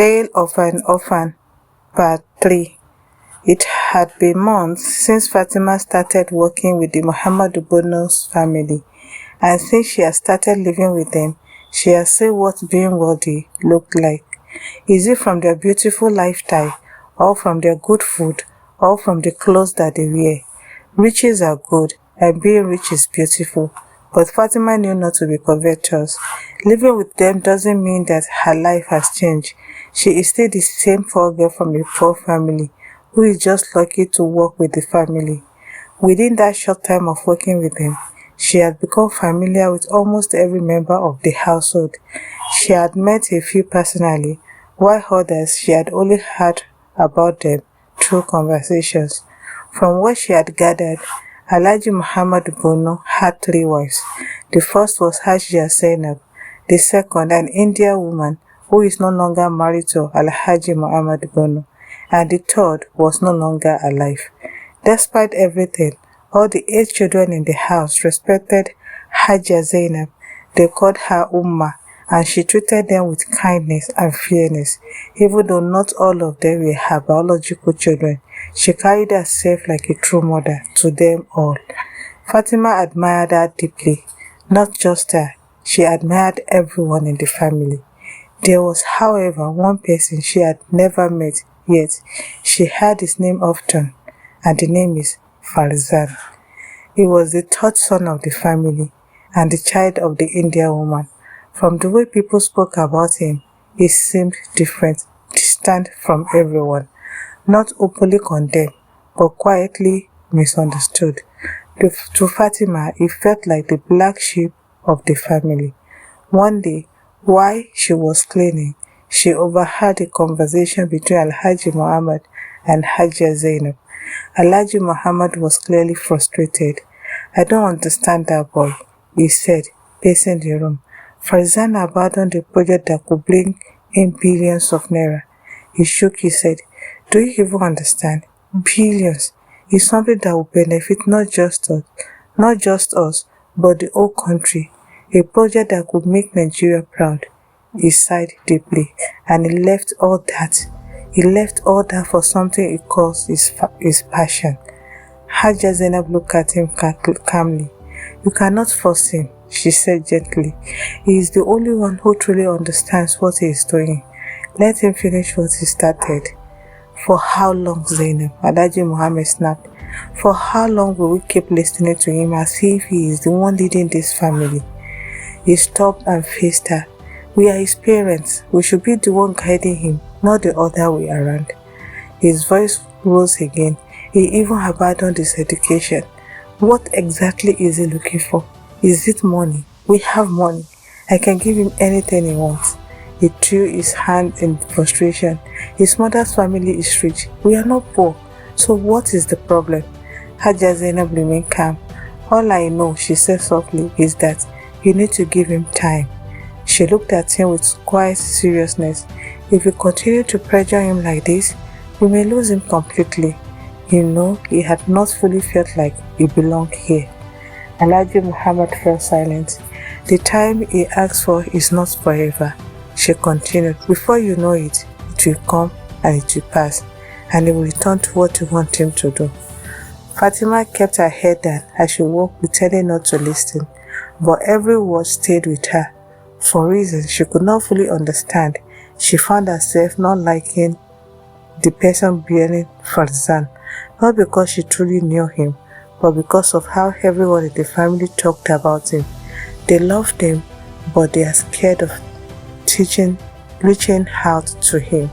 Tale of an Orphan, Part 3. It had been months since Fatima started working with the Muhammadu Bono's family, and since she had started living with them, she had seen what being wealthy looked like. Is it from their beautiful lifestyle, or from their good food, or from the clothes that they wear? Riches are good, and being rich is beautiful, but Fatima knew not to be covetous. Living with them doesn't mean that her life has changed. She is still the same poor girl from a poor family, who is just lucky to work with the family. Within that short time of working with them, she had become familiar with almost every member of the household. She had met a few personally, while others she had only heard about them through conversations. From what she had gathered, Alhaji Muhammad Bono had 3 wives. The first was Hajia Zainab, the second an Indian woman who is no longer married to Alhaji Muhammad Bono, and the third was no longer alive. Despite everything, all the 8 children in the house respected Hajia Zainab. They called her Ummah, and she treated them with kindness and fairness. Even though not all of them were her biological children, she carried herself like a true mother to them all. Fatima admired her deeply. Not just her, she admired everyone in the family. There was, however, one person she had never met, yet she heard his name often, and the name is Farzan. He was the 3rd son of the family and the child of the Indian woman. From the way people spoke about him, he seemed different, distant from everyone, not openly condemned, but quietly misunderstood. To Fatima, he felt like the black sheep of the family. One day, while she was cleaning, she overheard a conversation between Alhaji Muhammad and Hajia Zainab. Alhaji Muhammad was clearly frustrated. "I don't understand that boy," he said, pacing the room. Farzan abandoned a project that could bring in billions of naira. He shook his head. "Do you even understand? Billions is something that will benefit not just us, but the whole country. A project that could make Nigeria proud." He sighed deeply, and he left all that for something he calls his passion. Hajia Zainab looked at him calmly. "You cannot force him," she said gently. "He is the only one who truly understands what he is doing. Let him finish what he started." "For how long, Zainab?" Alhaji Muhammad snapped. "For how long will we keep listening to him as if he is the one leading this family?" He stopped and faced her. "We are his parents. We should be the one guiding him, not the other way around." His voice rose again. "He even abandoned his education. What exactly is he looking for? Is it money? We have money. I can give him anything he wants." He threw his hand in frustration. "His mother's family is rich. We are not poor. So what is the problem?" Hajia Zainab remained calm. "All I know," she said softly, "is that you need to give him time." She looked at him with quiet seriousness. "If you continue to pressure him like this, we may lose him completely." He had not fully felt like he belonged here. Alhaji Muhammad fell silent. "The time he asked for is not forever," she continued. "Before you know it, it will come and it will pass, and he will return to what you want him to do." Fatima kept her head down as she walked, pretending not to listen, but every word stayed with her. For reasons she could not fully understand, she found herself not liking the person bearing Farzan, not because she truly knew him, but because of how everyone in the family talked about him. They loved him, but they are scared of reaching out to him.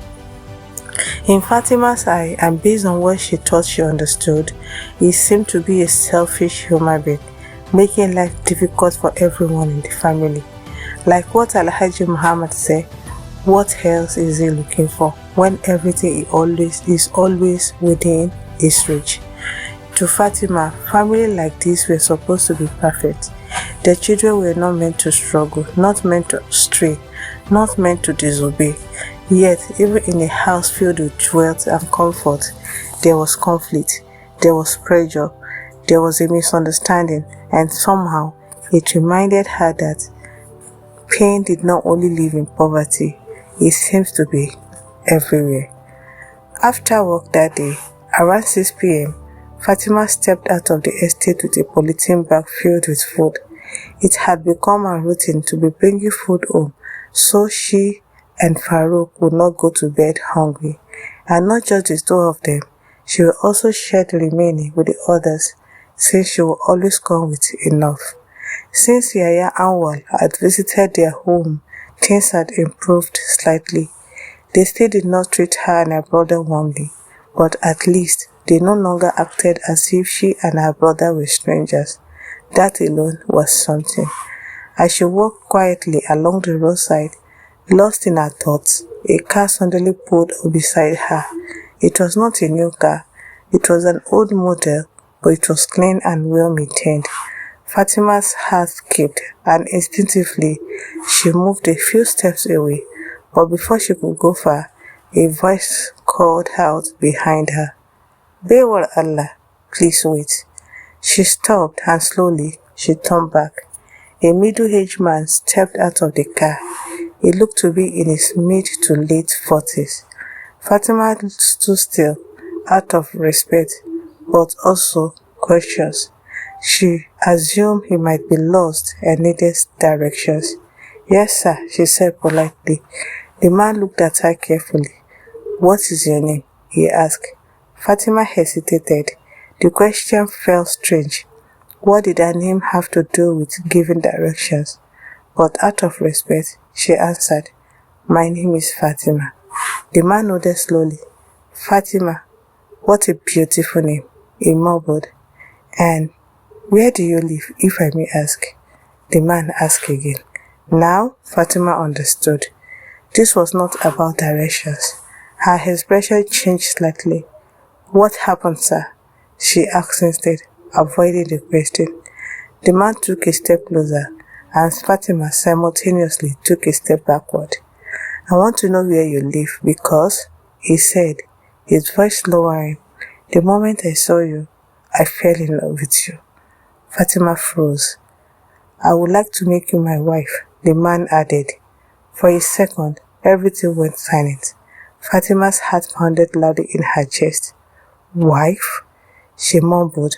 In Fatima's eye, and based on what she thought she understood, he seemed to be a selfish human being, making life difficult for everyone in the family. Like what Alhaji Muhammad said, what else is he looking for when everything is always within his reach? To Fatima, family like this were supposed to be perfect. Their children were not meant to struggle, not meant to stray, not meant to disobey. Yet, even in a house filled with wealth and comfort, there was conflict, there was pressure, there was a misunderstanding, and somehow it reminded her that pain did not only live in poverty, it seems to be everywhere. After work that day, around 6 p.m., Fatima stepped out of the estate with a polythene bag filled with food. It had become her routine to be bringing food home so she and Farouk would not go to bed hungry. And not just the two of them, she will also share the remaining with the others, since she will always come with enough. Since Yaya Anwar had visited their home, things had improved slightly. They still did not treat her and her brother warmly, but at least they no longer acted as if she and her brother were strangers. That alone was something. As she walked quietly along the roadside, lost in her thoughts, a car suddenly pulled up beside her. It was not a new car. It was an old model, but it was clean and well maintained. Fatima's heart skipped, and instinctively she moved a few steps away. But before she could go far, a voice called out behind her, "Bewar Allah, please wait." She stopped and slowly she turned back. A middle-aged man stepped out of the car. He looked to be in his mid to late 40s. Fatima stood still, out of respect, but also cautious. She assumed he might be lost and needed directions. "Yes, sir," she said politely. The man looked at her carefully. "What is your name?" he asked. Fatima hesitated. The question felt strange. What did her name have to do with giving directions? But out of respect, she answered, "My name is Fatima." The man nodded slowly. "Fatima, what a beautiful name," he mumbled. "And where do you live, if I may ask?" The man asked again. Now Fatima understood. This was not about directions. Her expression changed slightly. "What happened, sir?" she asked instead, avoiding the question. The man took a step closer, and Fatima simultaneously took a step backward. "I want to know where you live because," he said, his voice lowering, "the moment I saw you, I fell in love with you." Fatima froze. "I would like to make you my wife," the man added. For a second, everything went silent. Fatima's heart pounded loudly in her chest. "Wife?" she mumbled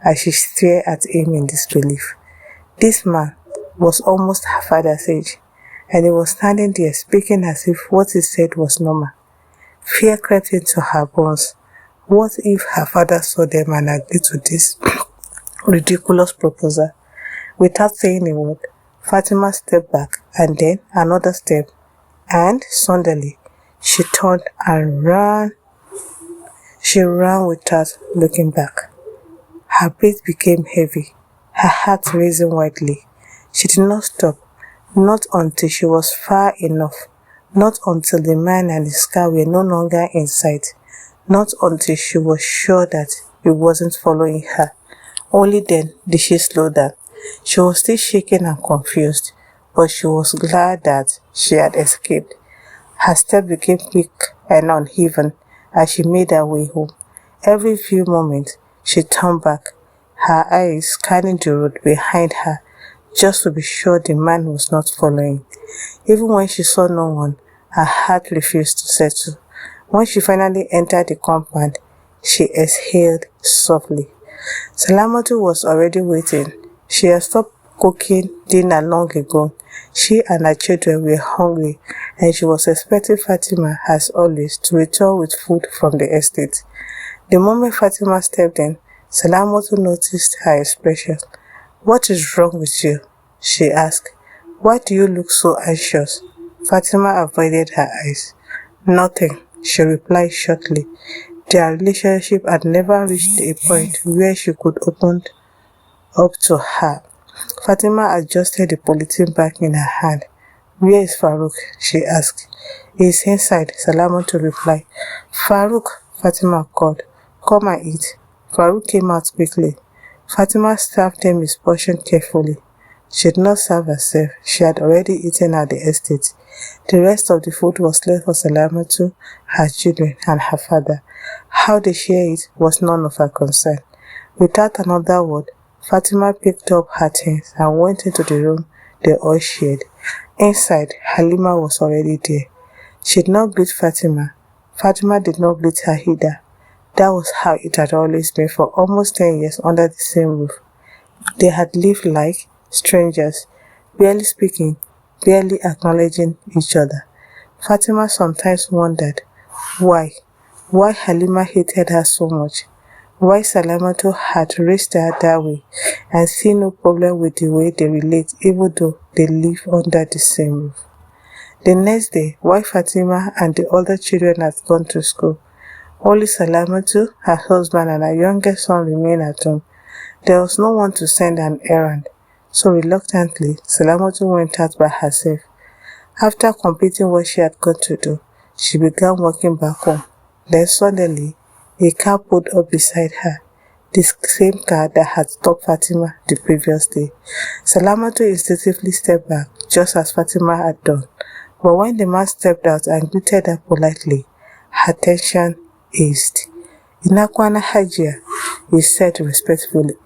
as she stared at him in disbelief. This man was almost her father's age, and he was standing there speaking as if what he said was normal. Fear crept into her bones. What if her father saw them and agreed to this ridiculous proposal? Without saying a word, Fatima stepped back and then another step, and suddenly she turned and ran. She ran without looking back. Her breath became heavy, her heart racing wildly. She did not stop, not until she was far enough, not until the man and his car were no longer in sight, not until she was sure that he wasn't following her. Only then did she slow down. She was still shaken and confused, but she was glad that she had escaped. Her step became quick and uneven as she made her way home. Every few moments, she turned back, her eyes scanning the road behind her, just to be sure the man was not following. Even when she saw no one, her heart refused to settle. When she finally entered the compound, she exhaled softly. Salamatu was already waiting. She had stopped cooking dinner long ago. She and her children were hungry, and she was expecting Fatima, as always, to return with food from the estate. The moment Fatima stepped in, Salamatu noticed her expression. "What is wrong with you?" she asked. "Why do you look so anxious?" Fatima avoided her eyes. "Nothing," she replied shortly. Their relationship had never reached a point where she could open up to her. Fatima adjusted the polythene bag in her hand. "Where is Farouk?" she asked. "He's inside," Salamatu replied. "Farouk," Fatima called. "Come and eat." Farouk came out quickly. Fatima served him his portion carefully. She did not serve herself. She had already eaten at the estate. The rest of the food was left for Salamatu, her children, and her father. How they shared it was none of her concern. Without another word, Fatima picked up her things and went into the room they all shared. Inside, Halima was already there. She did not greet Fatima. Fatima did not greet her either. That was how it had always been for almost 10 years under the same roof. They had lived like strangers, barely speaking, barely acknowledging each other. Fatima sometimes wondered why. Why Halima hated her so much. Why Salamatu had raised her that way and see no problem with the way they relate even though they live under the same roof. The next day, while Fatima and the other children had gone to school, only Salamatu, her husband and her youngest son remained at home. There was no one to send an errand, so reluctantly, Salamatu went out by herself. After completing what she had got to do, she began walking back home. Then suddenly, a car pulled up beside her, the same car that had stopped Fatima the previous day. Salamatu instinctively stepped back, just as Fatima had done. But when the man stepped out and greeted her politely, her tension eased. "Inakwana Hajia," he said respectfully.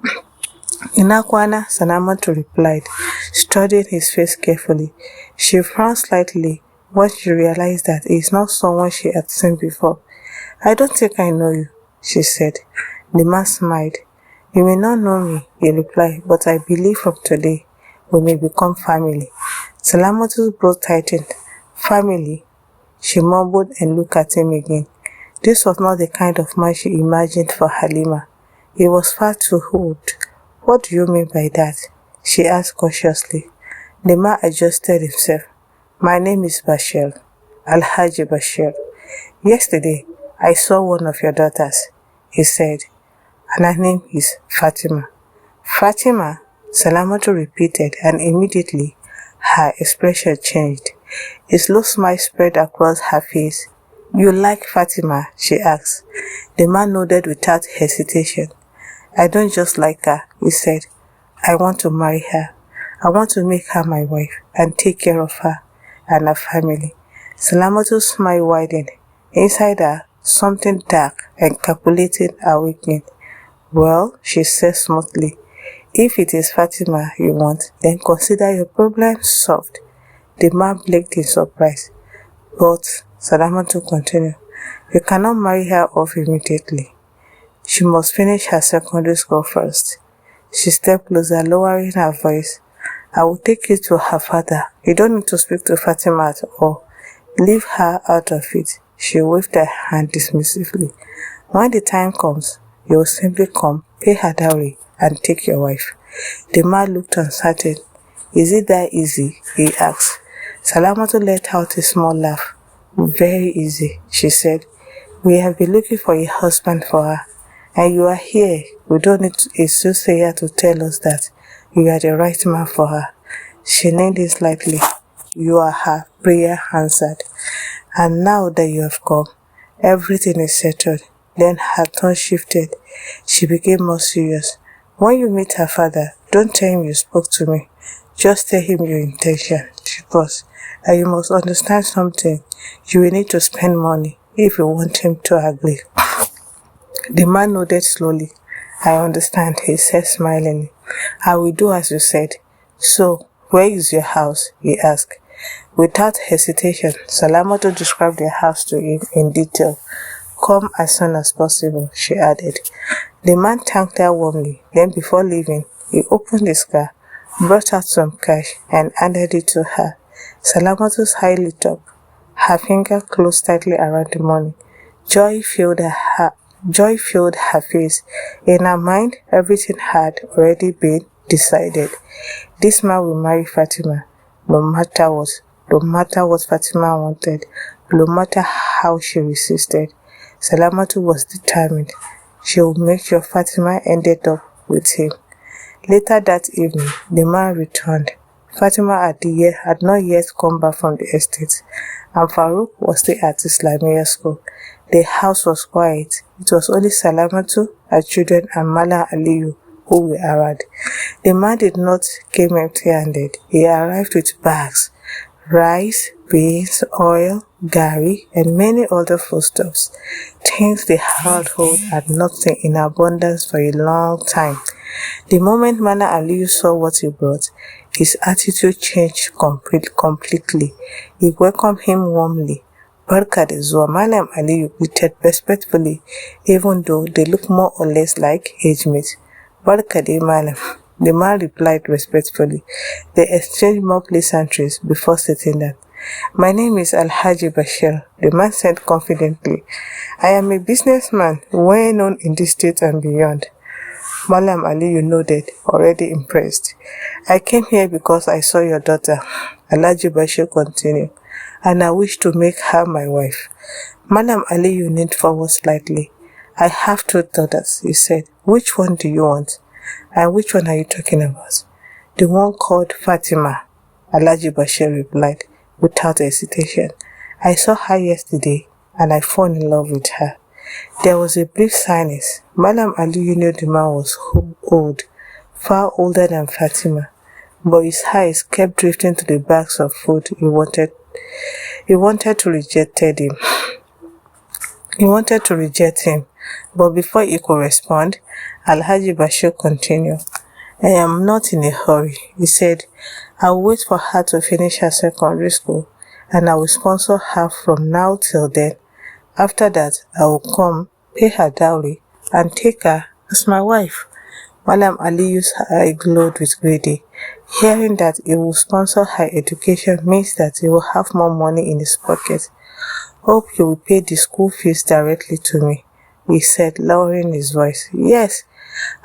"Inakwana," Salamatu replied, studying his face carefully. She frowned slightly when she realized that he is not someone she had seen before. "I don't think I know you," she said. The man smiled. "You may not know me," he replied, "but I believe from today we may become family." Salamatu's brow tightened. "Family?" She mumbled and looked at him again. This was not the kind of man she imagined for Halima. He was far too old. "What do you mean by that?" she asked cautiously. The man adjusted himself. "My name is Bashir, Alhaji Bashir. Yesterday, I saw one of your daughters," he said, "and her name is Fatima." "Fatima?" Salamatu repeated, and immediately her expression changed. A slow smile spread across her face. "You like Fatima?" she asked. The man nodded without hesitation. "I don't just like her," he said. "I want to marry her. I want to make her my wife and take care of her and her family." Salamatu's smile widened. Inside her, something dark and calculating awakened. "Well," she said smoothly, "if it is Fatima you want, then consider your problem solved." The man blinked in surprise. "But," Salamatu continued, "you cannot marry her off immediately. She must finish her secondary school first." She stepped closer, lowering her voice. "I will take you to her father. You don't need to speak to Fatima at all. Leave her out of it." She waved her hand dismissively. "When the time comes, you will simply come, pay her dowry, and take your wife." The man looked uncertain. "Is it that easy?" he asked. Salamatu let out a small laugh. "Very easy," she said. "We have been looking for a husband for her, and you are here. We don't need a soothsayer to tell us that you are the right man for her." She leaned in slightly. "You are her prayer answered. And now that you have come, everything is settled." Then her tone shifted. She became more serious. "When you meet her father, don't tell him you spoke to me. Just tell him your intention." She paused. "And you must understand something. You will need to spend money if you want him to agree." The man nodded slowly. "I understand," he said smilingly. "I will do as you said." "So, where is your house?" he asked. Without hesitation, Salamatu described their house to him in detail. "Come as soon as possible," she added. The man thanked her warmly. Then before leaving, he opened his car, brought out some cash, and handed it to her. Salamatu's eye lit up. Her finger closed tightly around the money. Joy filled her face. In her mind, everything had already been decided. This man will marry Fatima, no matter what. No matter what Fatima wanted, no matter how she resisted. Salamatu was determined. She would make sure Fatima ended up with him. Later that evening, the man returned. Fatima had not yet come back from the estate, and Farouk was still at Islamia school. The house was quiet. It was only Salamatu, her children, and Mala Aliyu who were around. The man did not come empty-handed. He arrived with bags, rice, beans, oil, gari, and many other foodstuffs, things the household had not seen in abundance for a long time. The moment Mana Aliyu saw what he brought, his attitude changed completely. He welcomed him warmly, Barka da zuwa, Malam Aliyu greeted respectfully, even though they looked more or less like age mates. Barka dai Malam, the man replied respectfully. They exchanged more pleasantries before sitting down. My name is Alhaji Bashir, the man said confidently. I am a businessman well known in this state and beyond. Malam Aliyu nodded, already impressed. I came here because I saw your daughter, Alhaji Bashir continued, and I wish to make her my wife. Malam Aliyu leaned forward slightly. I have two daughters, he said. Which one do you want? And which one are you talking about? The one called Fatima, Alhaji Bashir replied, without hesitation. I saw her yesterday, and I fell in love with her. There was a brief silence. Malam Aliyu knew the man was old, far older than Fatima, but his eyes kept drifting to the bags of food he wanted to reject him. He wanted to reject him, but before he could respond, Alhaji Bashir continued. I am not in a hurry, he said. I will wait for her to finish her secondary school, and I will sponsor her from now till then. After that, I will come, pay her dowry, and take her as my wife. Malam Aliyu's eye glowed with greedy. Hearing that he will sponsor her education means that he will have more money in his pocket. Hope you will pay the school fees directly to me, he said, lowering his voice. Yes,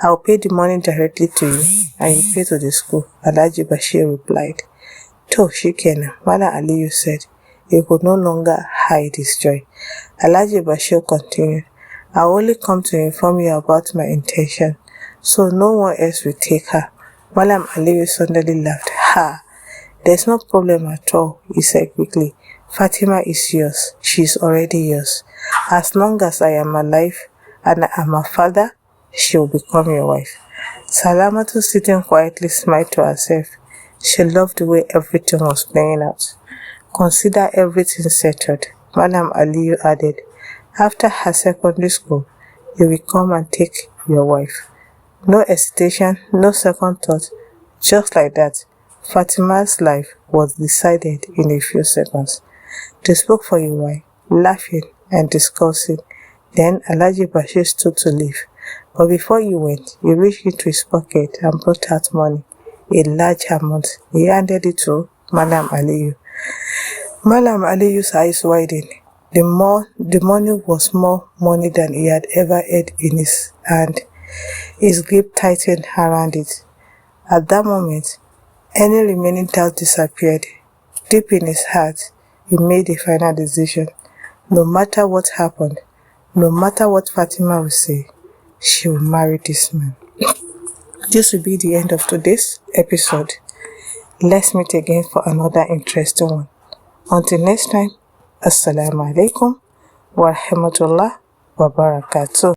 I will pay the money directly to you, and you pay to the school, Alhaji Bashir replied. To shikenan, Malam Aliyu said. He could no longer hide his joy. Alhaji Bashir continued, I only come to inform you about my intention, so no one else will take her. Malam Aliyu suddenly laughed. Ha! There's no problem at all, he said quickly. Fatima is yours. She is already yours. As long as I am alive and I am a father, she will become your wife. Salamatu, sitting quietly, smiled to herself. She loved the way everything was playing out. Consider everything settled, Malam Aliyu added. After her secondary school, you will come and take your wife. No hesitation, no second thought. Just like that, Fatima's life was decided in a few seconds. They spoke for a while, laughing and discussing. Then Alhaji Bashir stood to leave. But before he went, he reached into his pocket and brought out money, a large amount. He handed it to Malam Aliyu. Malam Aliyu's eyes widened. The money was more money than he had ever had in his hand. His grip tightened around it. At that moment, any remaining doubt disappeared. Deep in his heart, he made a final decision. No matter what happened, no matter what Fatima will say, she will marry this man. This will be the end of today's episode. Let's meet again for another interesting one. Until next time, Assalamu alaikum wa rahmatullah wa barakatuh.